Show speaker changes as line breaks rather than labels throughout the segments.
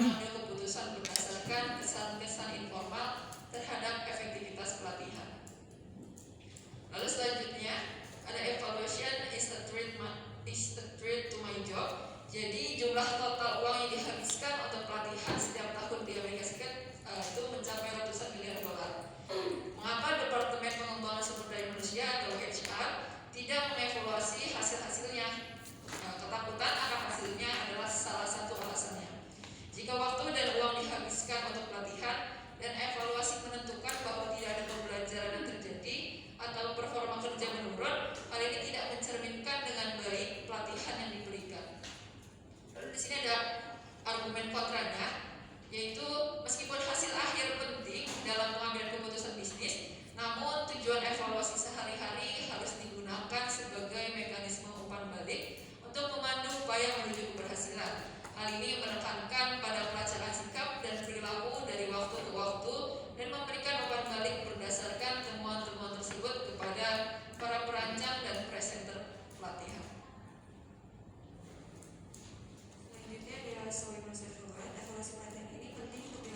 mengambil keputusan berdasarkan kesan-kesan informal terhadap efektivitas pelatihan. Lalu selanjutnya ada evaluation is a threat to my job. Jadi jumlah total uang yang dihabiskan untuk pelatihan setiap tahun di Amerika Serikat itu mencapai ratusan miliar dolar. Mengapa Departemen Pengembangan Sumber Daya Manusia atau HR tidak mengevaluasi hasil-hasilnya? Ketakutan akan hasilnya adalah salah satu alasannya. Jika waktu dan uang dihabiskan untuk pelatihan dan evaluasi menentukan bahwa tidak ada pembelajaran yang terjadi atau performa kerja menurun, hal ini tidak mencerminkan dengan baik pelatihan yang diberikan. Lalu di sini ada argumen kontranya, yaitu meskipun hasil akhir penting dalam pengambilan keputusan bisnis, namun tujuan evaluasi sehari-hari harus digunakan sebagai mekanisme umpan balik untuk memandu upaya menuju keberhasilan. Hal ini menekankan pada pelacakan sikap dan perilaku dari waktu ke waktu dan memberikan umpan balik berdasarkan temuan-temuan tersebut kepada para perancang dan presenter pelatihan. Selanjutnya ada evaluasi pelatihan ini penting untuk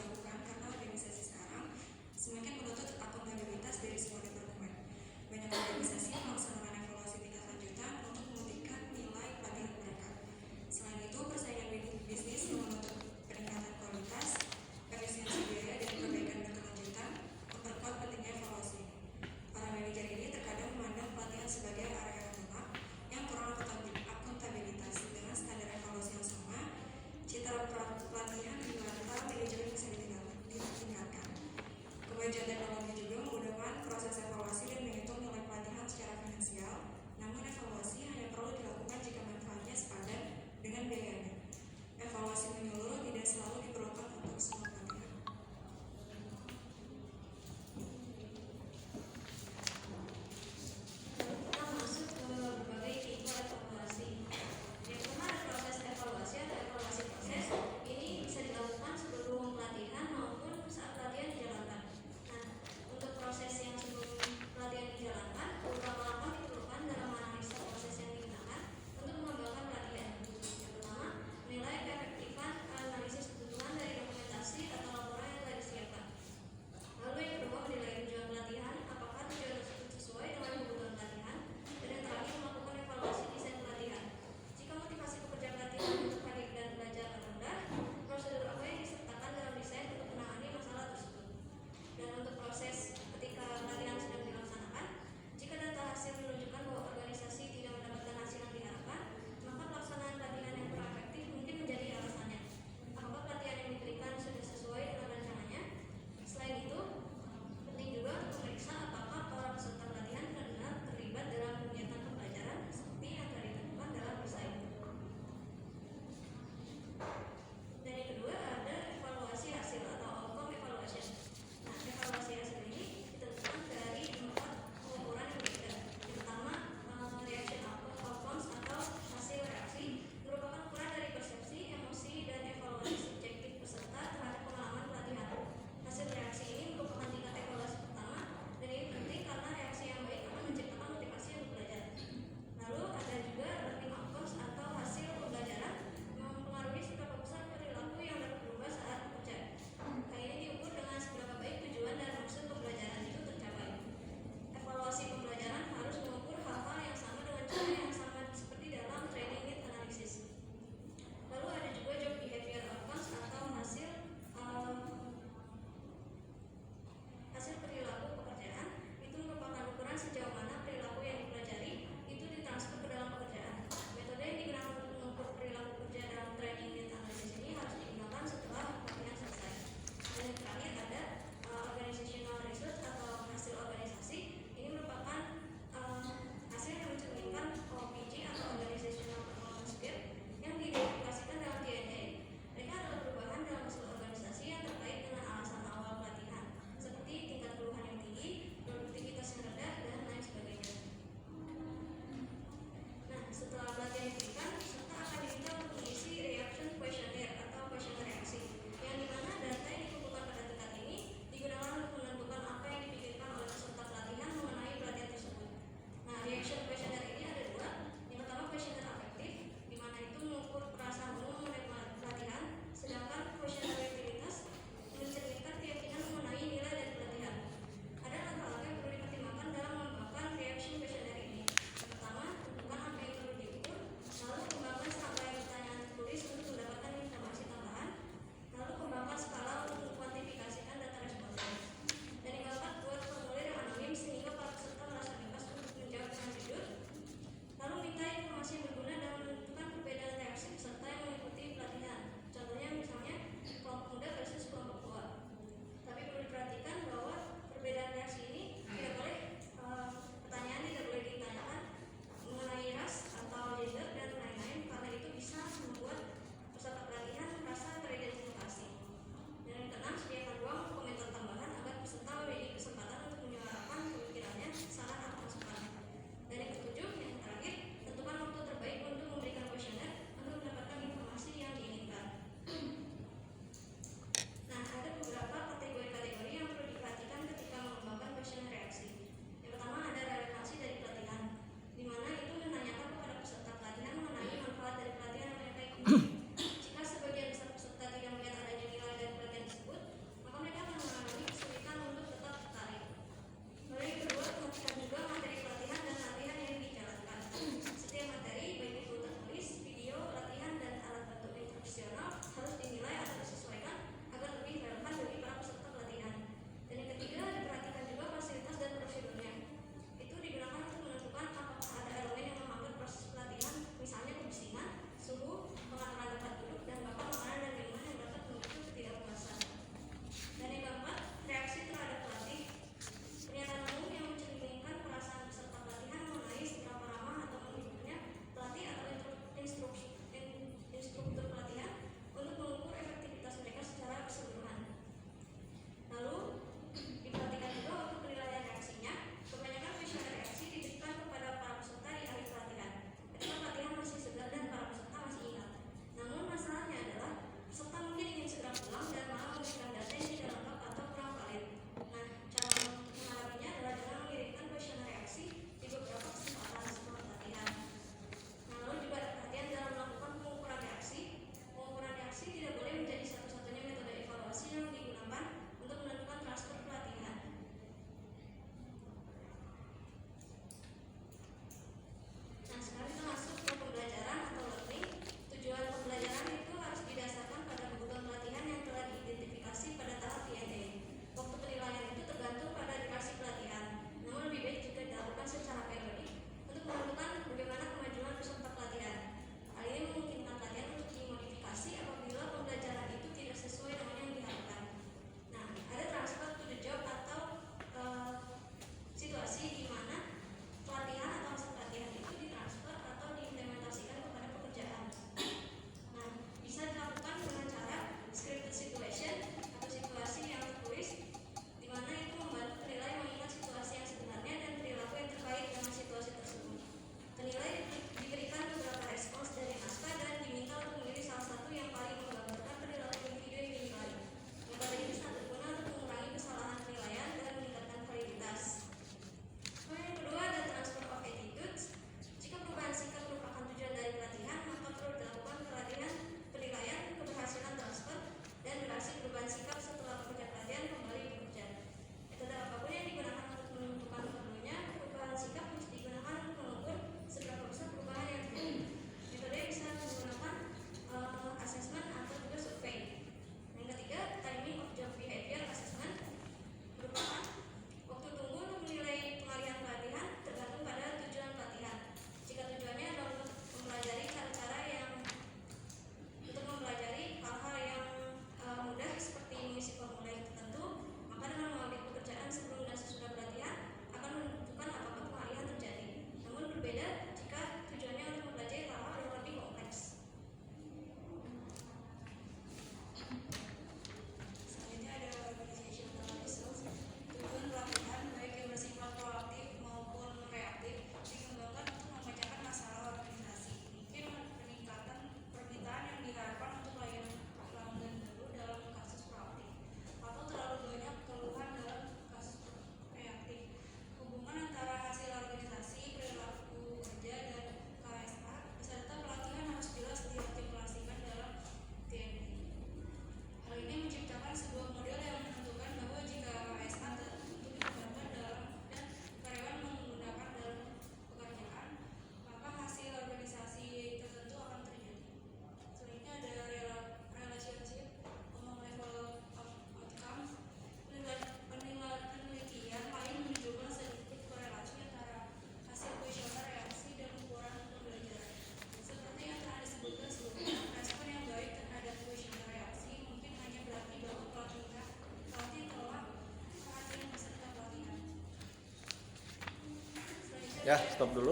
Ya, stop dulu.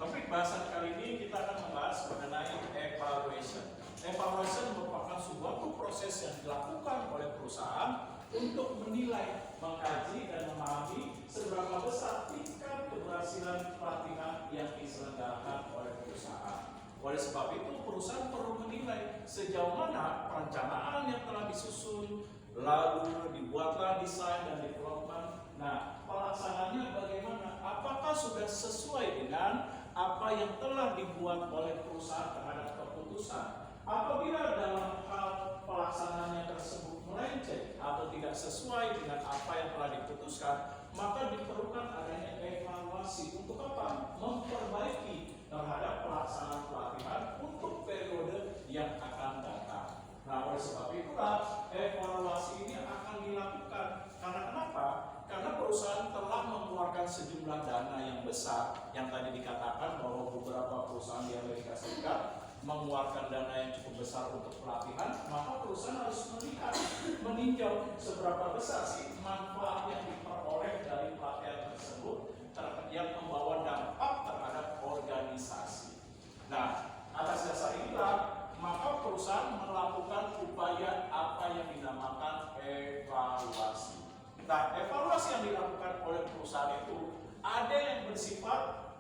Topik bahasan kali ini kita akan membahas mengenai evaluation. Evaluation merupakan suatu proses yang dilakukan oleh perusahaan untuk menilai, mengkaji, dan memahami seberapa besar tingkat keberhasilan pelatihan yang diselenggarakan oleh perusahaan. Oleh sebab itu, perusahaan perlu menilai sejauh mana perencanaan yang telah disusun, lalu dibuatlah desain dan development. Nah, pelaksanaannya bagaimana? Apakah sudah sesuai dengan apa yang telah dibuat oleh perusahaan terhadap keputusan? Apabila dalam hal pelaksanaannya tersebut melenceng atau tidak sesuai dengan apa yang telah diputuskan, maka diperlukan adanya evaluasi. Untuk apa? Memperbaiki terhadap pelaksanaan pelatihan untuk periode yang akan datang. Nah, oleh sebab itulah evaluasi ini akan dilakukan. Karena kenapa? Karena perusahaan telah mengeluarkan sejumlah dana yang besar, yang tadi dikatakan bahwa beberapa perusahaan di Amerika Serikat mengeluarkan dana yang cukup besar untuk pelatihan, maka perusahaan harus melihat, meninjau seberapa besar sih manfaat yang diperoleh dari pelatihan tersebut yang membawa dampak terhadap organisasi. Nah, atas dasar inilah maka perusahaan melakukan upaya apa yang dinamakan evaluasi. Nah, evaluasi yang dilakukan oleh perusahaan itu ada yang bersifat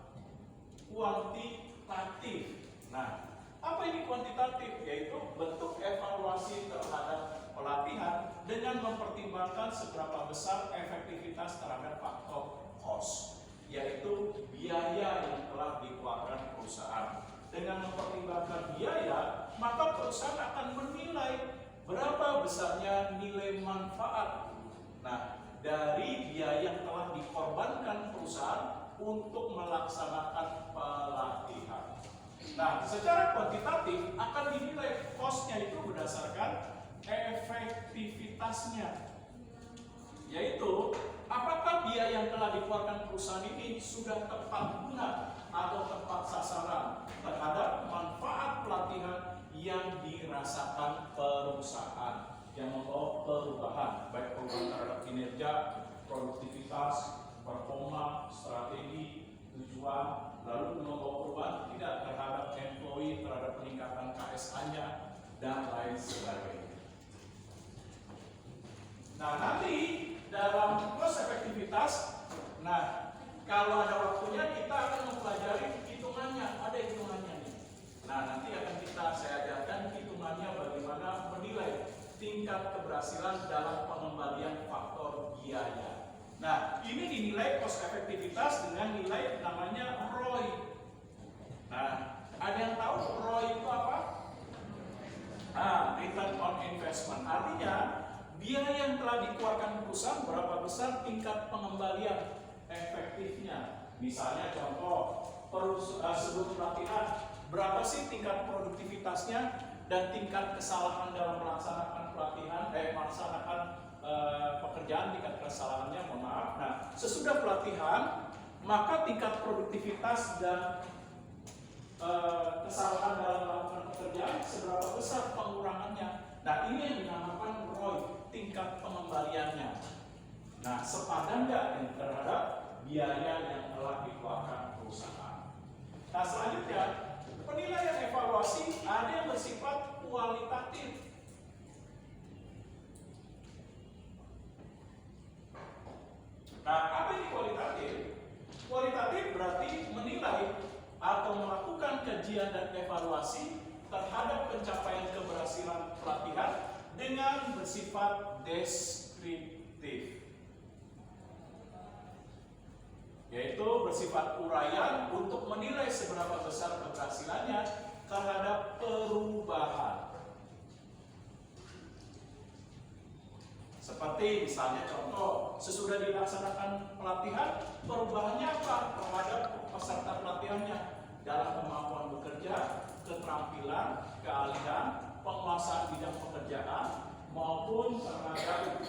kuantitatif. Nah, apa ini kuantitatif? Yaitu bentuk evaluasi terhadap pelatihan dengan mempertimbangkan seberapa besar efektivitas terhadap faktor cost, yaitu biaya yang telah dikeluarkan perusahaan. Dengan mempertimbangkan biaya, maka perusahaan akan menilai berapa besarnya nilai manfaat. Nah, dari biaya yang telah dikorbankan perusahaan untuk melaksanakan pelatihan. Nah, secara kuantitatif akan dinilai cost-nya itu berdasarkan efektivitasnya, yaitu apakah biaya yang telah dikeluarkan perusahaan ini sudah tepat guna atau tepat sasaran terhadap manfaat pelatihan yang dirasakan perusahaan, yang membawa perubahan, baik perubahan terhadap kinerja, produktivitas, performa, strategi, tujuan, lalu membawa perubahan tidak terhadap employee, terhadap peningkatan KSA-nya, dan lain sebagainya. Nah, nanti dalam cost efektivitas, nah kalau ada waktunya kita akan mempelajari hitungannya, ada hitungannya nih. Nah, nanti akan saya ajarkan hitungannya bagaimana menilai tingkat keberhasilan dalam pengembalian faktor biaya. Nah, ini dinilai cost efektivitas dengan nilai namanya ROI. Nah, ada yang tahu ROI itu apa? Return on investment. Artinya, biaya yang telah dikeluarkan perusahaan berapa besar tingkat pengembalian efektifnya. Misalnya contoh, sebelum pelatihan, berapa sih tingkat produktivitasnya dan tingkat kesalahan dalam melaksanakan pelatihan, melaksanakan pekerjaan, tingkat kesalahannya, mohon maaf. Nah, sesudah pelatihan, maka tingkat produktivitas dan kesalahan dalam melakukan pekerjaan seberapa besar pengurangannya. Nah, ini yang dinamakan ROI, tingkat pengembaliannya. Nah, sepadan nggak terhadap biaya yang telah dikeluarkan perusahaan. Nah, selanjutnya penilaian evaluasi ada yang bersifat kualitatif. Nah, apa ini kualitatif? Kualitatif berarti menilai atau melakukan kajian dan evaluasi terhadap pencapaian keberhasilan pelatihan dengan bersifat deskriptif, yaitu bersifat uraian untuk menilai seberapa besar keberhasilannya terhadap perubahan. Seperti misalnya contoh, sesudah dilaksanakan pelatihan, perubahannya apa terhadap peserta pelatihannya dalam kemampuan bekerja, keterampilan, keahlian, penguasaan bidang pekerjaan maupun terhadap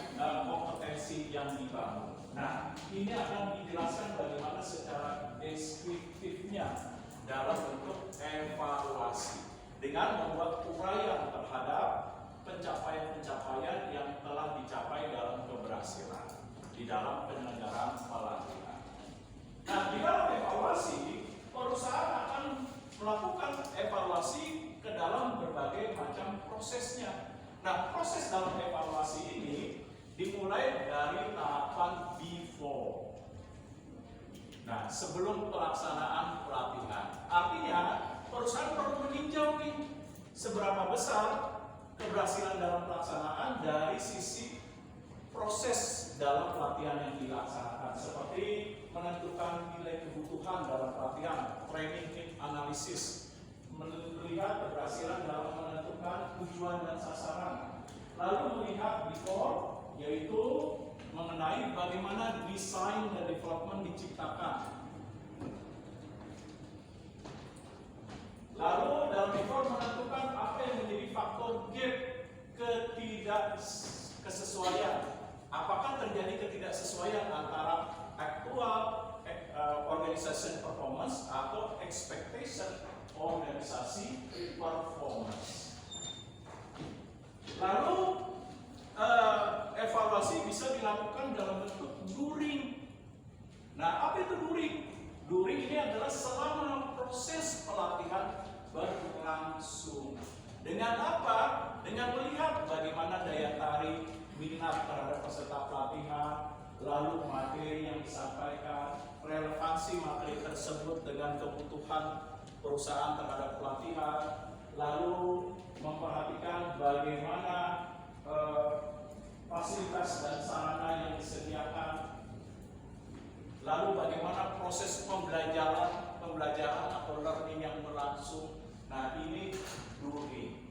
kompetensi yang dibangun. Nah, ini akan dijelaskan bagaimana secara deskriptifnya dalam bentuk evaluasi dengan membuat uraian terhadap pencapaian-pencapaian yang telah dicapai dalam keberhasilan di dalam penyelenggaraan pelatihan. Nah, di dalam evaluasi, perusahaan akan melakukan evaluasi ke dalam berbagai macam prosesnya. Nah, proses dalam evaluasi ini dimulai dari tahapan before. Nah, sebelum pelaksanaan pelatihan. Artinya, perusahaan perlu meninjau nih seberapa besar keberhasilan dalam pelaksanaan dari sisi proses dalam pelatihan yang dilaksanakan, seperti menentukan nilai kebutuhan dalam pelatihan, training need analysis, melihat keberhasilan dalam menentukan tujuan dan sasaran, lalu melihat before, yaitu mengenai bagaimana desain dan development diciptakan. Lalu dalam before menentukan apa yang menjadi faktor gap ketidaksesuaian. Apakah terjadi ketidaksesuaian antara aktual organization performance atau expectation organisasi performance. Lalu evaluasi bisa dilakukan dalam bentuk during. Nah, apa itu during? During ini adalah selama proses pelatihan berlangsung. Dengan apa? Dengan melihat bagaimana daya tarik, minat terhadap peserta pelatihan, lalu materi yang disampaikan, relevansi materi tersebut dengan kebutuhan perusahaan terhadap pelatihan, lalu memperhatikan bagaimana fasilitas dan sarana yang disediakan, lalu bagaimana proses pembelajaran atau learning yang berlangsung. Nah, ini during.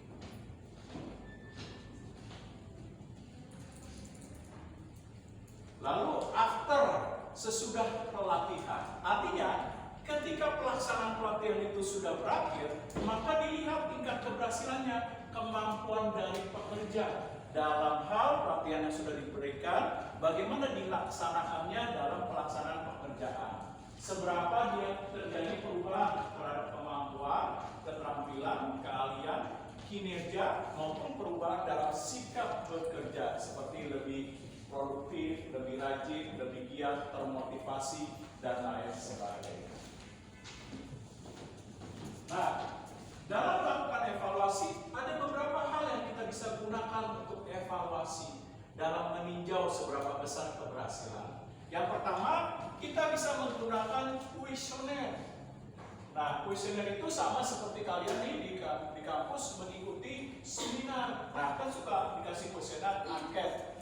Lalu after, sesudah pelatihan. Artinya, ketika pelaksanaan pelatihan itu sudah berakhir, maka dilihat tingkat keberhasilannya, kemampuan dari pekerja dalam hal pelatihan yang sudah diberikan, bagaimana dilaksanakannya dalam pelaksanaan pekerjaan. Seberapa dia terjadi perubahan terhadap kemampuan, keterampilan, keahlian, kinerja, maupun perubahan dalam sikap bekerja, seperti lebih produktif, lebih rajin, lebih giat, termotivasi, dan lain sebagainya. Nah, dalam melakukan evaluasi, ada beberapa hal yang kita bisa gunakan untuk evaluasi dalam meninjau seberapa besar keberhasilan. Yang pertama, kita bisa menggunakan kuesioner. Nah, kuesioner itu sama seperti kalian nih di kampus mengikuti seminar. Nah, kan suka dikasih kuesioner angket,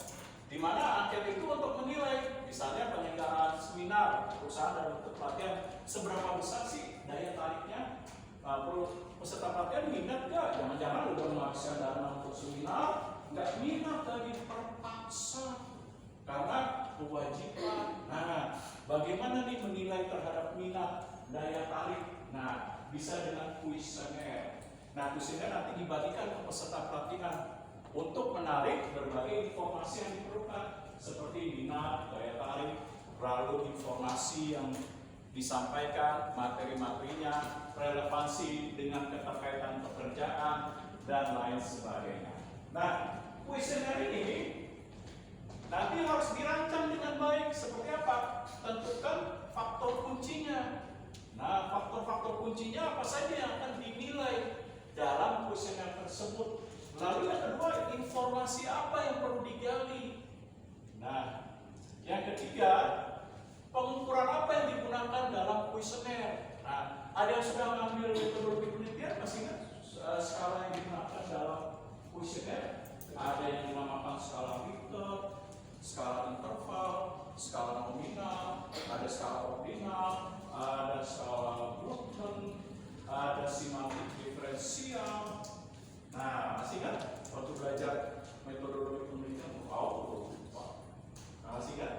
di mana angket itu untuk menilai, misalnya penyelenggaraan seminar, perusahaan dan untuk pelatihan, seberapa besar sih daya tariknya. Peserta pelatihan minat nggak? Jangan-jangan udah menghabiskan dana untuk seminar, nggak minat lagi, terpaksa karena kewajiban. Nah, bagaimana nih menilai terhadap minat, daya tarik? Nah, bisa dengan kuesioner. Nah, kuesioner nanti dibagikan ke peserta pelatihan untuk menarik berbagai informasi yang diperlukan, seperti minat, daya tarik, lalu informasi yang disampaikan, materi-materinya, relevansi dengan keterkaitan pekerjaan, dan lain sebagainya. Nah, kuesioner ini nanti harus dirancang dengan baik. Seperti apa? Tentukan faktor kuncinya. Nah, faktor-faktor kuncinya apa saja yang akan dinilai dalam kuesioner tersebut. Lalu yang kedua, informasi apa yang perlu digali. Nah, yang ketiga, pengukuran apa yang digunakan dalam kuesioner. Nah, ada yang sudah mengambil metodologi penelitian, masih ingat skala yang digunakan dalam kuesioner? Ada yang dinamakan skala Richter, skala interval, skala nominal, ada skala ordinal, ada skala Bruton, ada semantik diferensial. Nah, masih kan? Waktu belajar metodologi penelitian, lupa. Nah, masih kan?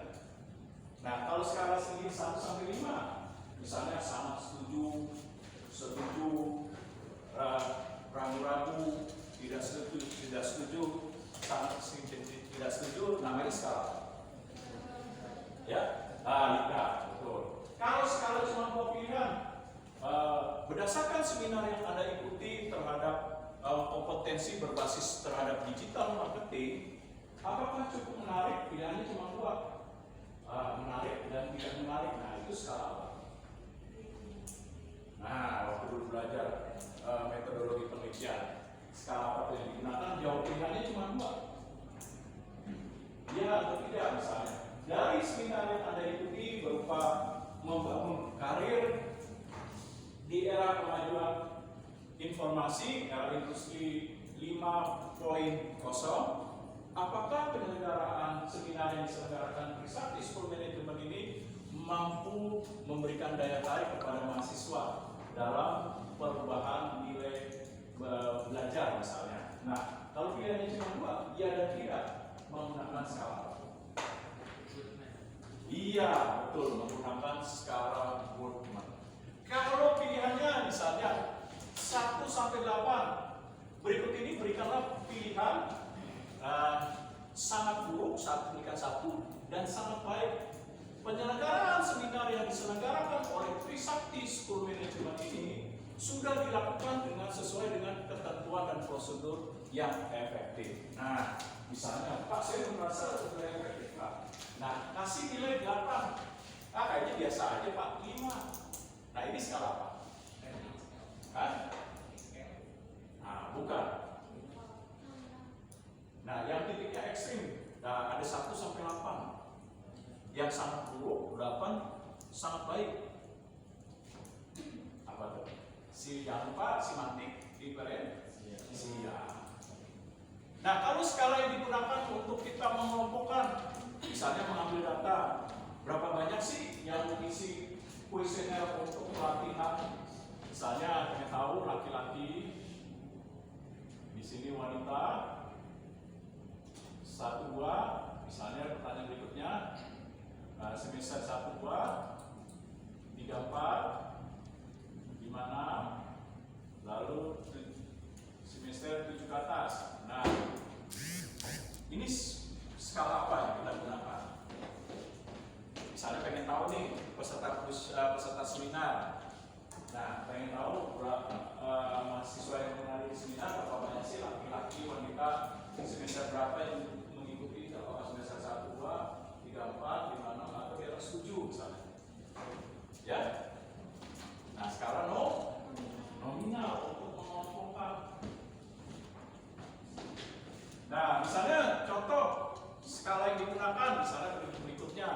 Nah, kalau skala segi 1 sampai 5, misalnya sangat setuju, ragu-ragu, tidak setuju, tidak setuju, sangat tidak setuju, namanya skala. Ya, lihat, betul. Kalau skala cuma dua pilihan, berdasarkan seminar yang Anda ikuti terhadap kompetensi berbasis terhadap digital marketing, apakah cukup menarik? Pilihannya cuma dua, menarik dan tidak menarik. Nah, itu skala apa? Nah, waktu dulu belajar metodologi penelitian, skala apa yang digunakan? Jawab pilihannya cuma dua. Ya atau tidak, misalnya. Dari seminar yang Anda ikuti berupa membangun karir di era kemajuan informasi, era industri 5.0, apakah penyelenggaraan seminar yang diselenggarakan Trisakti School Management ini mampu memberikan daya tarik kepada mahasiswa dalam perubahan nilai belajar misalnya? Nah, kalau pilihannya cuma dua, ya dan tidak, menggunakan skala. Iya, betul, menggunakan skala Goldman. Kalau pilihannya misalnya 1 sampai 8, berikut ini berikanlah pilihan sangat buruk, pilihan 1, dan sangat baik. Penyelenggaraan seminar yang diselenggarakan oleh Trisakti School Management ini sudah dilakukan sesuai dengan ketentuan dan prosedur yang efektif. Nah, misalnya, Pak, saya merasa sudah efektif, Pak. Nah, kasih nilai 8. Kayaknya biasa aja, Pak, 5. Nah, ini skala apa? Kan? Nah, bukan. Nah, yang titiknya ekstrim, nah, ada 1 sampai 8. Yang sangat buruk, 8 sangat baik. Apa tuh? Jangan lupa simantik, diferensial. Nah, kalau skala yang digunakan untuk kita mengelompokkan, misalnya mengambil data, berapa banyak sih yang mengisi kuesioner untuk pelatihan? Misalnya, kita tahu laki-laki, di sini wanita, 1, 2, misalnya pertanyaan berikutnya, semester 1, 2, 3, 4, 5, 6, lalu semester 7 ke atas. Nah, ini skala apa yang kita gunakan? Misalnya pengen tahu nih peserta seminar. Nah, pengen tahu berapa mahasiswa yang menghadiri seminar, berapa banyak sih laki-laki, wanita, semester berapa yang mengikuti, apakah semester 1, 2, 3, 4, 5, 6, atau di atas 7 misalnya. Ya. Nah, skala nominal untuk mengelompokkan. Nah, misalnya contoh skala yang digunakan, misalnya berikutnya.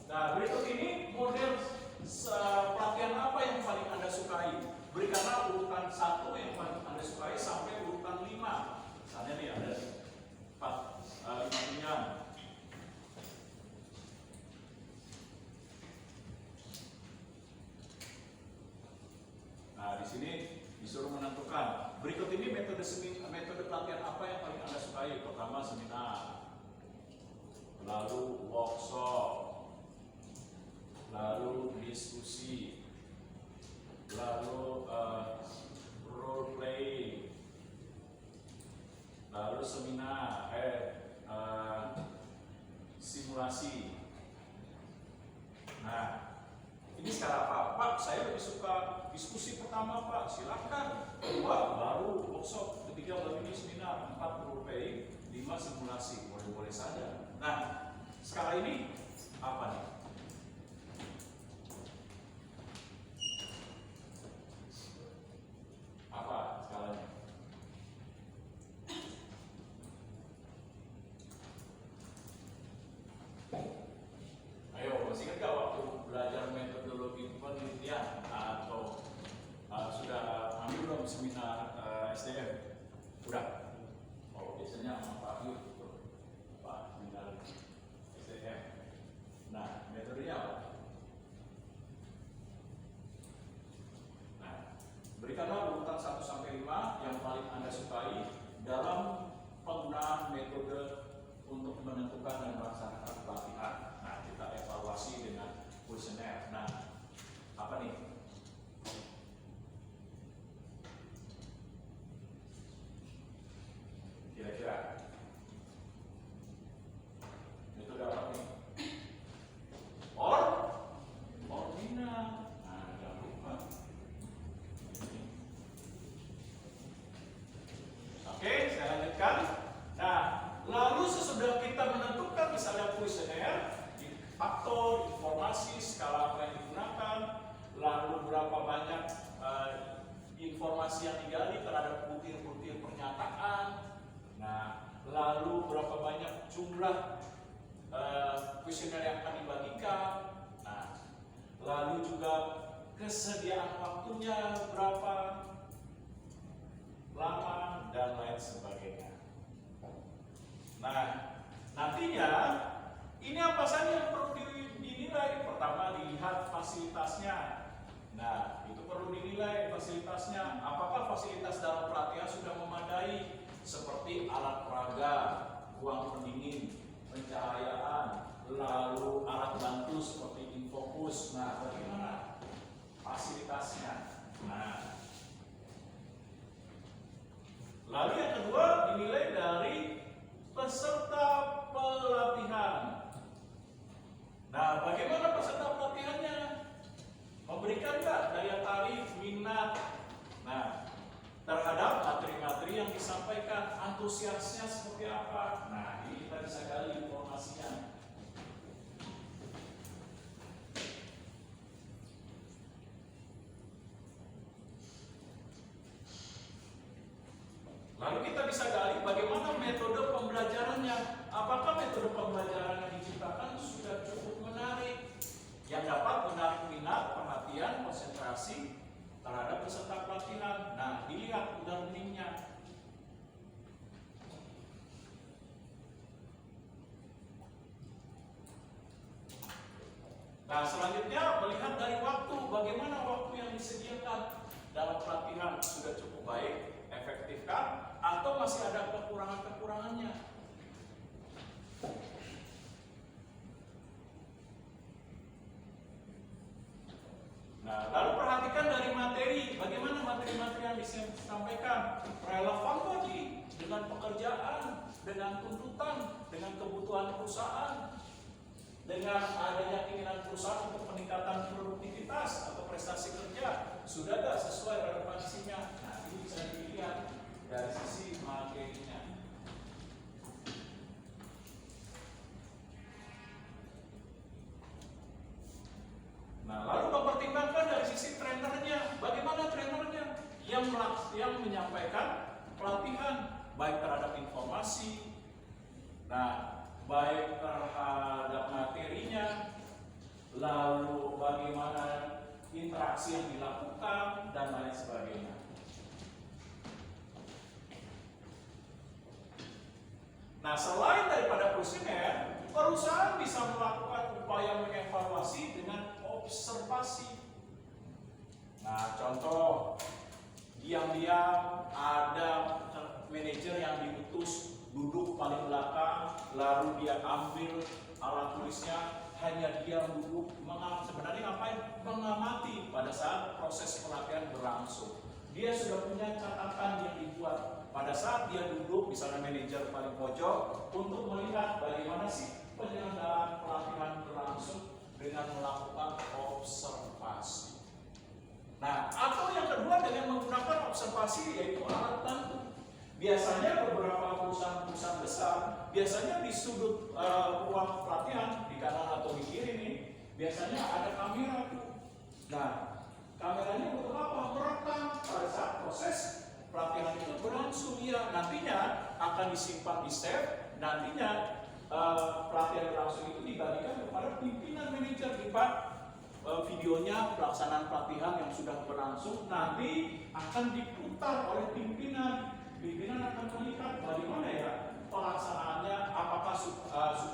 Nah, berikut ini model pelatihan apa yang paling Anda sukai? Berikanlah urutan 1 yang paling Anda sukai sampai urutan 5. Misalnya nih ada 5 pilihan. Nah, di sini disuruh menentukan. Berikut ini metode pelatihan apa yang paling Anda sukai? Pertama seminar, lalu workshop, lalu diskusi, lalu role play, lalu seminar, simulasi. Nah, ini skala apa? Pak, saya lebih suka diskusi pertama, Pak. Silakan. 2 baru workshop, 3 baru ini seminar, 4 role play, 5 simulasi. Boleh-boleh saja. Nah, skala ini apa nih? Apa skalanya? Ayo, masih ingat gak waktu belajar metodologi penelitian atau sudah ambil belum seminar SDM? Udah? Oh, biasanya sama Pak Yud, Pak seminar SDM. Nah, informasi yang digali terhadap butir-butir pernyataan. Nah, lalu berapa banyak jumlah kuesioner yang akan dibagikan. Nah, lalu juga kesediaan waktunya berapa lama dan lain sebagainya. Nah, nantinya ini apa saja yang perlu dinilai? Pertama, dilihat fasilitasnya. Nah, itu perlu dinilai fasilitasnya. Apakah fasilitas dalam pelatihan sudah memadai, seperti alat peraga, ruang pendingin, pencahayaan, lalu alat bantu seperti infokus. Nah, bagaimana fasilitasnya? Nah, lalu yang kedua dinilai dari peserta pelatihan. Nah, bagaimana peserta pelatihannya? Memberikan nggak daya tarik, minat, nah, terhadap materi-materi yang disampaikan, antusiasnya seperti apa? Nah, ini kita bisa gali informasinya. Lalu kita bisa gali bagaimana metode pembelajarannya. Apakah metode pembelajaran yang diciptakan sudah cukup menarik, yang dapat menarik minat, perhatian, konsentrasi terhadap peserta pelatihan. Nah, dilihat learningnya. Nah, selanjutnya melihat dari waktu, bagaimana waktu yang disediakan dalam pelatihan sudah cukup baik, efektifkah, atau masih ada kekurangan-kekurangannya. Nah, lalu perhatikan dari materi, bagaimana materi-materi yang disampaikan relevan bagi dengan pekerjaan, dengan tuntutan, dengan kebutuhan perusahaan, dengan adanya keinginan perusahaan untuk peningkatan produktivitas atau prestasi kerja, sudah tidak sesuai relevansinya. Nah, ini bisa dilihat dari sisi materinya. Nah, lalu mempertimbangkan dari sisi trainernya, bagaimana trainernya yang menyampaikan pelatihan, baik terhadap informasi, nah, baik terhadap materinya, lalu bagaimana interaksi yang dilakukan, dan lain sebagainya. Nah, selain daripada kuesioner, perusahaan bisa melakukan upaya mengevaluasi dengan observasi. Nah, contoh, diam-diam ada manajer yang diutus duduk paling belakang, lalu dia ambil alat tulisnya, hanya dia duduk, sebenarnya ngapain? Mengamati pada saat proses pelatihan berlangsung. Dia sudah punya catatan yang dibuat pada saat dia duduk, misalnya manajer paling pojok, untuk melihat bagaimana sih penyelenggaraan pelatihan berlangsung dengan melakukan observasi. Nah, atau yang kedua dengan menggunakan observasi, yaitu alat bantu. Biasanya beberapa perusahaan-perusahaan besar, biasanya di sudut ruang pelatihan, di kanan atau di kiri nih, biasanya ada kamera tuh. Nah, kameranya untuk apa? Merekam pada saat proses pelatihan itu berlangsung. Ya, nantinya akan disimpan di save, nantinya pelatihan berlangsung itu dibagikan kepada pimpinan manajer. Lipat videonya pelaksanaan pelatihan yang sudah berlangsung nanti akan diputar oleh pimpinan. Pimpinan akan melihat bagaimana